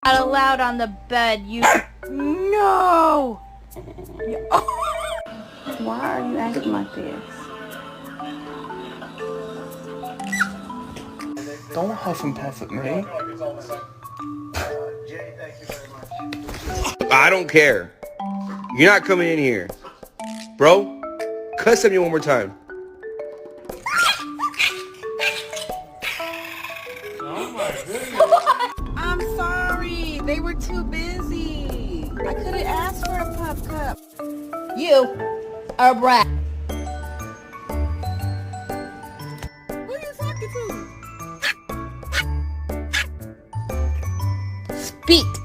Not allowed on the bed, you... No! Why are you acting like this? Don't huff and puff at me. I don't care. You're not coming in here. Bro, cuss at me one more time. I'm sorry. They were too busy. I could have asked for a pup cup. You are a brat. Who are you talking to? Speak.